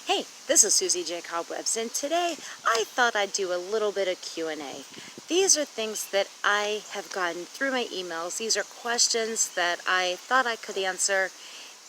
Hey, this is Susie J. Cobwebs, and today I thought I'd do a little bit of Q&A. These are things that I have gotten through my emails. These are questions that I thought I could answer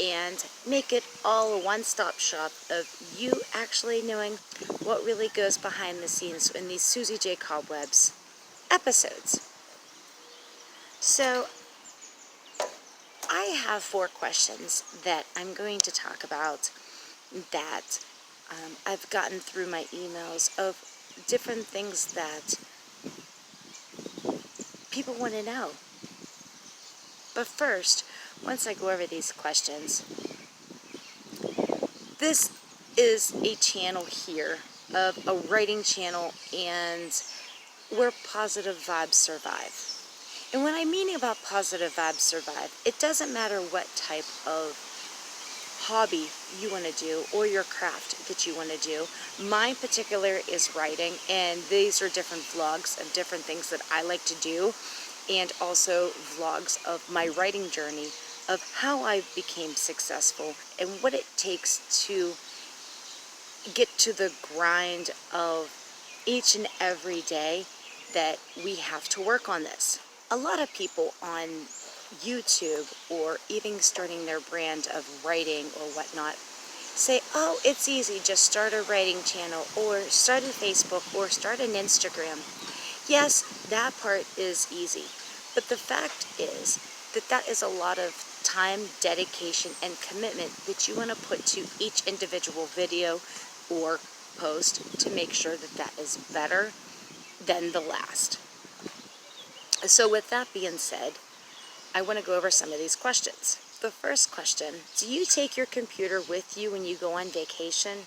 and make it all a one-stop shop of you actually knowing what really goes behind the scenes in these Susie J. Cobwebs episodes. So, I have 4 questions that I'm going to talk about that I've gotten through my emails of different things that people want to know. But first, once I go over these questions, this is a channel here of a writing channel and where positive vibes survive. And when I mean about positive vibes survive, it doesn't matter what type of hobby you want to do or your craft that you want to do. Mine particular is writing, and these are different vlogs of different things that I like to do, and also vlogs of my writing journey of how I became successful and what it takes to get to the grind of each and every day that we have to work on this. A lot of people on YouTube or even starting their brand of writing or whatnot say, oh, it's easy, just start a writing channel or start a Facebook or start an Instagram. Yes, that part is easy, but the fact is that that is a lot of time, dedication, and commitment that you want to put to each individual video or post to make sure that that is better than the last. So with that being said, I want to go over some of these questions. The first question, do you take your computer with you when you go on vacation?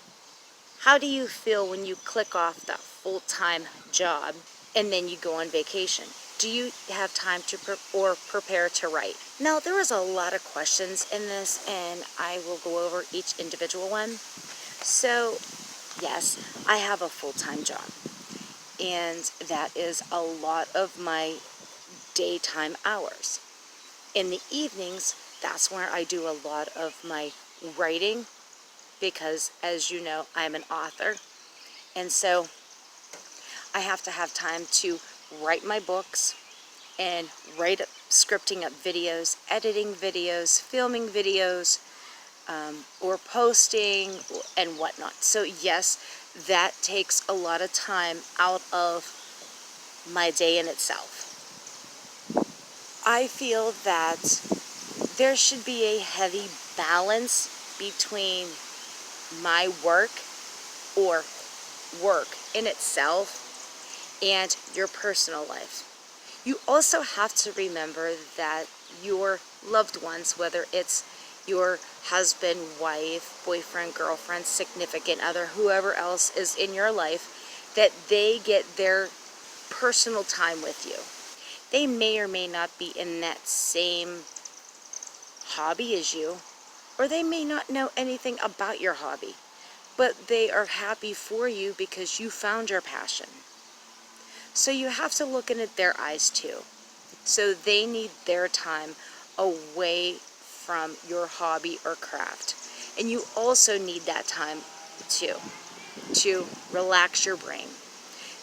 How do you feel when you click off that full-time job and then you go on vacation? Do you have time to prepare to write? Now, there was a lot of questions in this, and I will go over each individual one. So, yes, I have a full-time job, and that is a lot of my daytime hours. In the evenings, that's where I do a lot of my writing because, as you know, I'm an author. And so I have to have time to write my books and scripting up videos, editing videos, filming videos, or posting and whatnot. So yes, that takes a lot of time out of my day in itself. I feel that there should be a heavy balance between my work or work in itself and your personal life. You also have to remember that your loved ones, whether it's your husband, wife, boyfriend, girlfriend, significant other, whoever else is in your life, that they get their personal time with you. They may or may not be in that same hobby as you, or they may not know anything about your hobby, but they are happy for you because you found your passion. So you have to look in at their eyes too. So they need their time away from your hobby or craft. And you also need that time too, to relax your brain.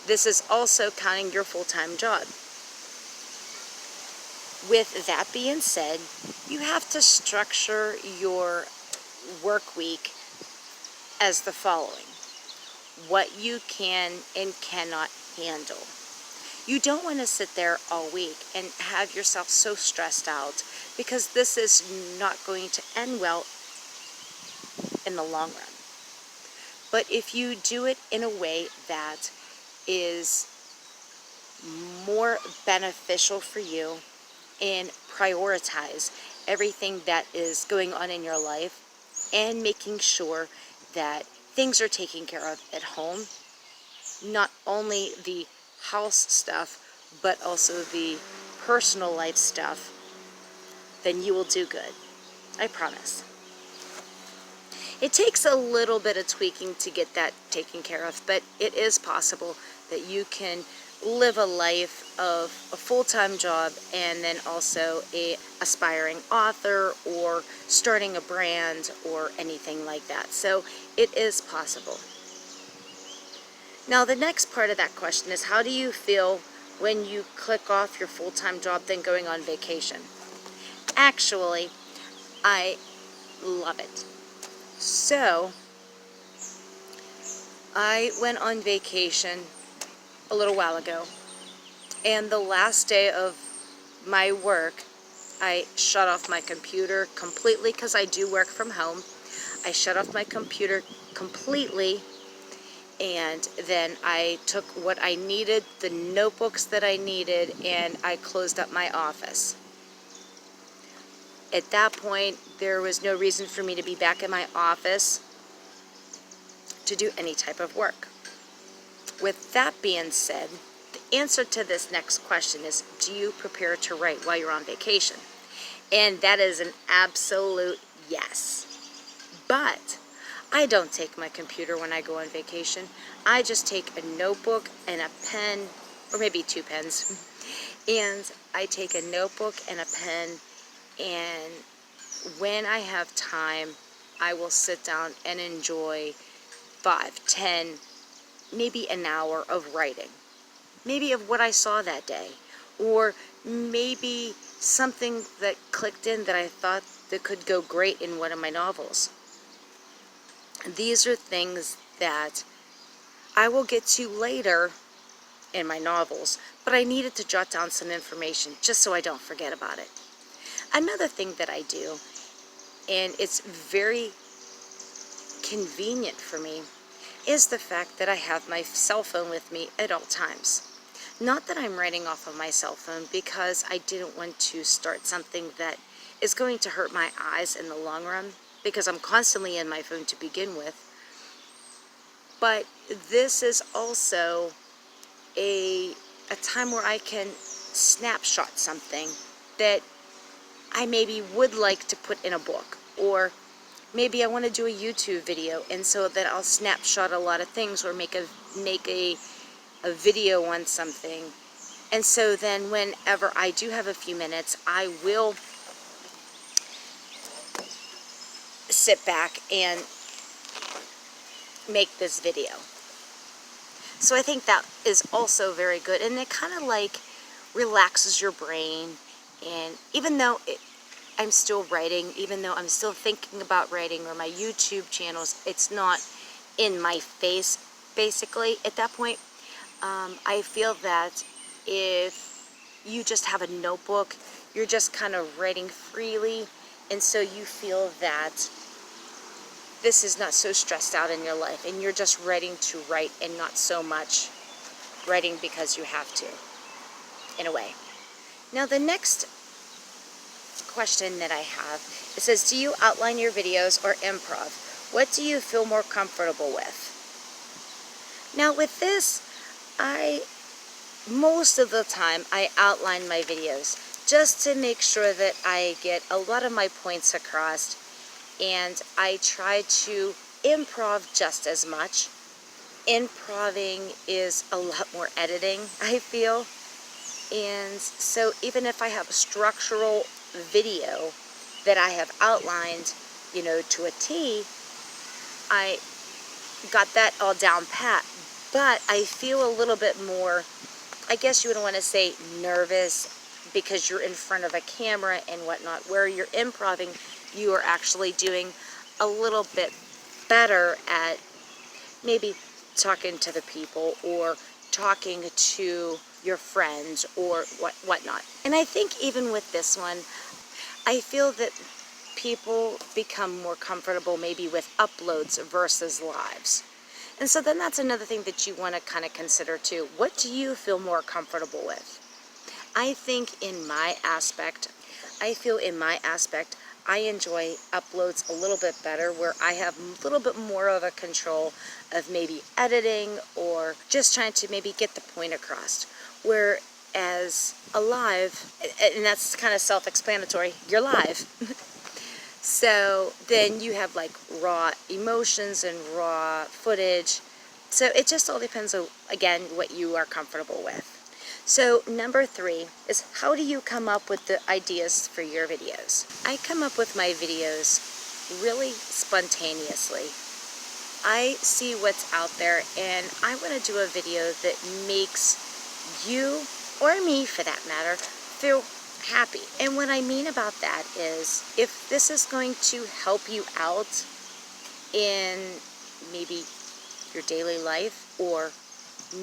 This is also counting your full-time job. With that being said, you have to structure your work week as the following: what you can and cannot handle. You don't want to sit there all week and have yourself so stressed out, because this is not going to end well in the long run. But if you do it in a way that is more beneficial for you and prioritize everything that is going on in your life and making sure that things are taken care of at home, not only the house stuff, but also the personal life stuff, then you will do good. I promise. It takes a little bit of tweaking to get that taken care of, but it is possible that you can live a life of a full-time job and then also a aspiring author or starting a brand or anything like that. So it is possible. Now the next part of that question is, how do you feel when you click off your full-time job then going on vacation? Actually, I love it. So I went on vacation a little while ago, and the last day of my work, I shut off my computer completely because I do work from home. I shut off my computer completely, and then I took what I needed, the notebooks that I needed, and I closed up my office. At that point, there was no reason for me to be back in my office to do any type of work. With that being said, the answer to this next question is, do you prepare to write while you're on vacation? And that is an absolute yes. But I don't take my computer when I go on vacation. I just take a notebook and a pen, or maybe 2 pens, and I take a notebook and a pen, and when I have time, I will sit down and enjoy 5, 10, maybe an hour of writing. Maybe of what I saw that day, or maybe something that clicked in that I thought that could go great in one of my novels. These are things that I will get to later in my novels, but I needed to jot down some information just so I don't forget about it. Another thing that I do, and it's very convenient for me, is the fact that I have my cell phone with me at all times. Not that I'm writing off of my cell phone, because I didn't want to start something that is going to hurt my eyes in the long run, because I'm constantly in my phone to begin with. But this is also a time where I can snapshot something that I maybe would like to put in a book, or maybe I want to do a YouTube video, and so that I'll snapshot a lot of things, or make a video on something. And so then whenever I do have a few minutes, I will sit back and make this video. So I think that is also very good, and it kind of like relaxes your brain. And even though I'm still writing, even though I'm still thinking about writing, or my YouTube channels, it's not in my face basically at that point. I feel that if you just have a notebook, you're just kind of writing freely, and so you feel that this is not so stressed out in your life, and you're just writing to write and not so much writing because you have to, in a way. Now the next question that I have, it says, do you outline your videos or improv? What do you feel more comfortable with? Now with this, most of the time I outline my videos just to make sure that I get a lot of my points across, and I try to improv just as much. Improving is a lot more editing, I feel. And so even if I have a structural video that I have outlined, to a T, I got that all down pat. But I feel a little bit more, I guess you would want to say, nervous, because you're in front of a camera and whatnot. Where you're improving, you are actually doing a little bit better at maybe talking to the people, or talking to your friends, or whatnot. And I think even with this one, I feel that people become more comfortable maybe with uploads versus lives. And so then that's another thing that you want to kind of consider too. What do you feel more comfortable with? I think in my aspect, I enjoy uploads a little bit better, where I have a little bit more of a control of maybe editing, or just trying to maybe get the point across. Whereas a live, and that's kind of self-explanatory, you're live. So then you have like raw emotions and raw footage. So it just all depends on, again, what you are comfortable with. So number 3 is, how do you come up with the ideas for your videos? I come up with my videos really spontaneously. I see what's out there and I want to do a video that makes you, or me for that matter, feel happy. And what I mean about that is, if this is going to help you out in maybe your daily life, or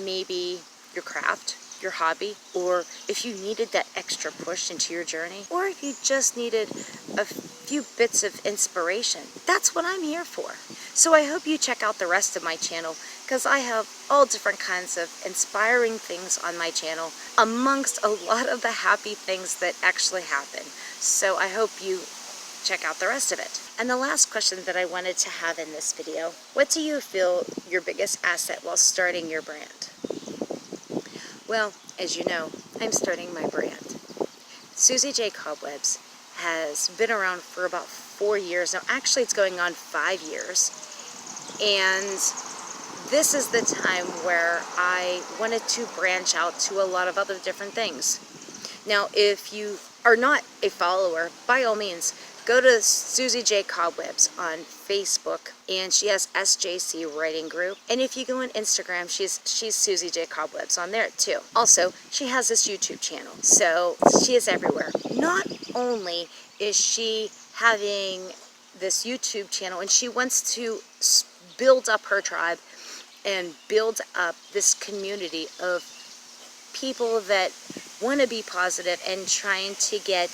maybe your craft, your hobby, or if you needed that extra push into your journey, or if you just needed a few bits of inspiration, that's what I'm here for. So I hope you check out the rest of my channel, because I have all different kinds of inspiring things on my channel, amongst a lot of the happy things that actually happen. So I hope you check out the rest of it. And the last question that I wanted to have in this video: what do you feel your biggest asset while starting your brand? Well, as you know, I'm starting my brand. Susie J Cobwebs has been around for about 4 years now. Actually, it's going on 5 years. And this is the time where I wanted to branch out to a lot of other different things. Now, if you are not a follower, by all means, go to Susie J Cobwebs on Facebook, and she has SJC Writing Group. And if you go on Instagram, she's Susie J Cobwebs on there too. Also, she has this YouTube channel, so she is everywhere. Not only is she having this YouTube channel, and she wants to build up her tribe and build up this community of people that want to be positive and trying to get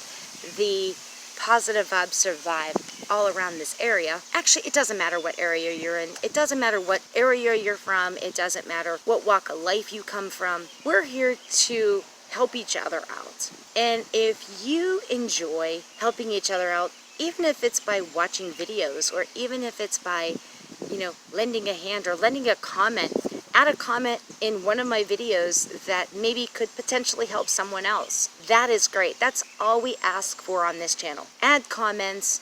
the positive vibe survive all around this area. Actually, it doesn't matter what area you're in. It doesn't matter what area you're from. It doesn't matter what walk of life you come from. We're here to help each other out. And if you enjoy helping each other out, even if it's by watching videos, or even if it's by, lending a hand or lending a comment, add a comment in one of my videos that maybe could potentially help someone else. That is great. That's all we ask for on this channel. Add comments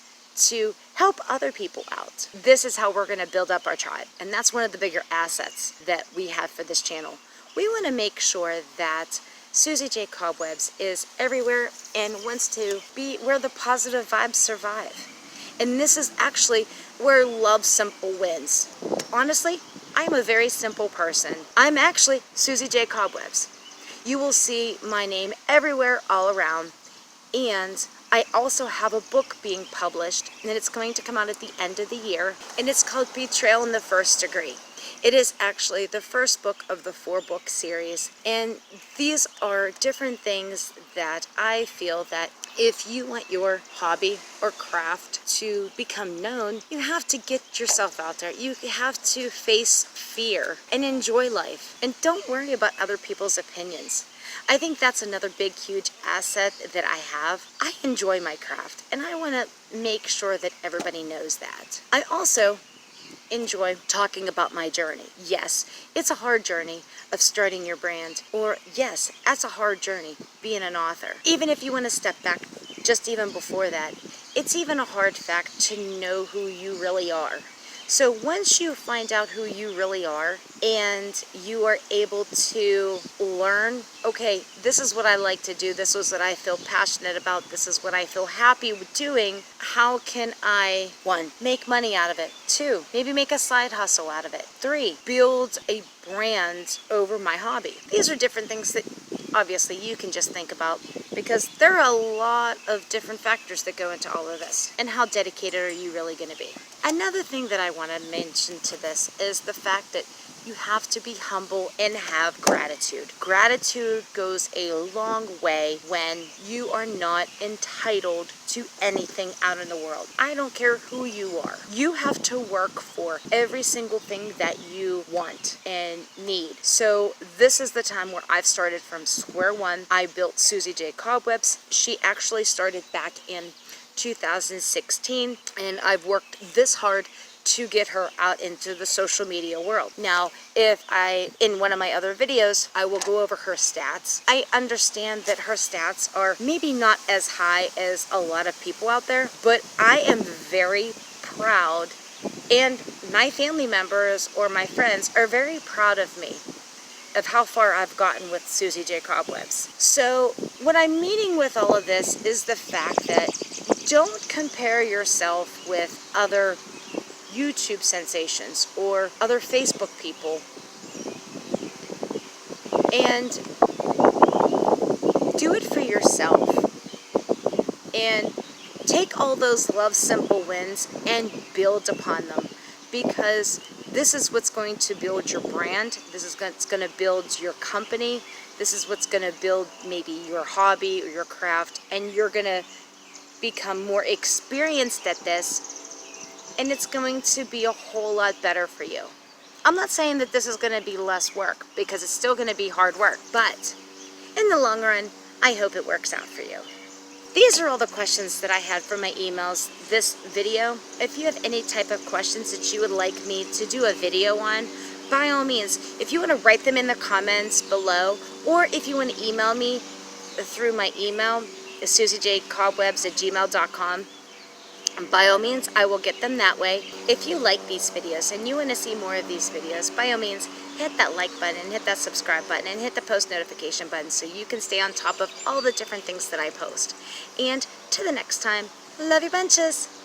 to help other people out. This is how we're going to build up our tribe. And that's one of the bigger assets that we have for this channel. We want to make sure that Susie J Cobwebs is everywhere and wants to be where the positive vibes survive. And this is actually where love simple wins. Honestly, I'm a very simple person. I'm actually Susie J Cobwebs. You will see my name everywhere, all around. And I also have a book being published, and it's going to come out at the end of the year, and it's called Betrayal in the First Degree. It is actually the first book of the 4-book series, and these are different things that I feel that if you want your hobby or craft to become known, you have to get yourself out there. You have to face fear and enjoy life, and don't worry about other people's opinions. I think that's another big, huge asset that I have. I enjoy my craft, and I want to make sure that everybody knows that. I also enjoy talking about my journey. Yes, it's a hard journey of starting your brand, or yes, that's a hard journey being an author. Even if you want to step back just even before that, it's even a hard fact to know who you really are. So once you find out who you really are, and you are able to learn, okay, this is what I like to do, this is what I feel passionate about, this is what I feel happy with doing, how can I, 1, make money out of it, 2, maybe make a side hustle out of it, 3, build a brand over my hobby. These are different things that obviously you can just think about, because there are a lot of different factors that go into all of this. And how dedicated are you really going to be? Another thing that I want to mention to this is the fact that you have to be humble and have gratitude. Gratitude goes a long way when you are not entitled to anything out in the world. I don't care who you are. You have to work for every single thing that you want and need. So this is the time where I've started from square one. I built Susie J Cobwebs. She actually started back in 2016, and I've worked this hard to get her out into the social media world. Now, in one of my other videos, I will go over her stats. I understand that her stats are maybe not as high as a lot of people out there, but I am very proud, and my family members or my friends are very proud of me. of how far I've gotten with Susie J. Cobwebs. So what I'm meaning with all of this is the fact that don't compare yourself with other YouTube sensations or other Facebook people, and do it for yourself. And take all those love simple wins and build upon them, because this is what's going to build your brand. This is what's going to build your company. This is what's going to build maybe your hobby or your craft, and you're going to become more experienced at this, and it's going to be a whole lot better for you. I'm not saying that this is going to be less work, because it's still going to be hard work, but in the long run, I hope it works out for you. These are all the questions that I had from my emails this video. If you have any type of questions that you would like me to do a video on, by all means, if you want to write them in the comments below, or if you want to email me through my email, susiejcobwebs@gmail.com, by all means, I will get them that way. If you like these videos and you want to see more of these videos, by all means, hit that like button, hit that subscribe button, and hit the post notification button so you can stay on top of all the different things that I post. And to the next time, love you bunches!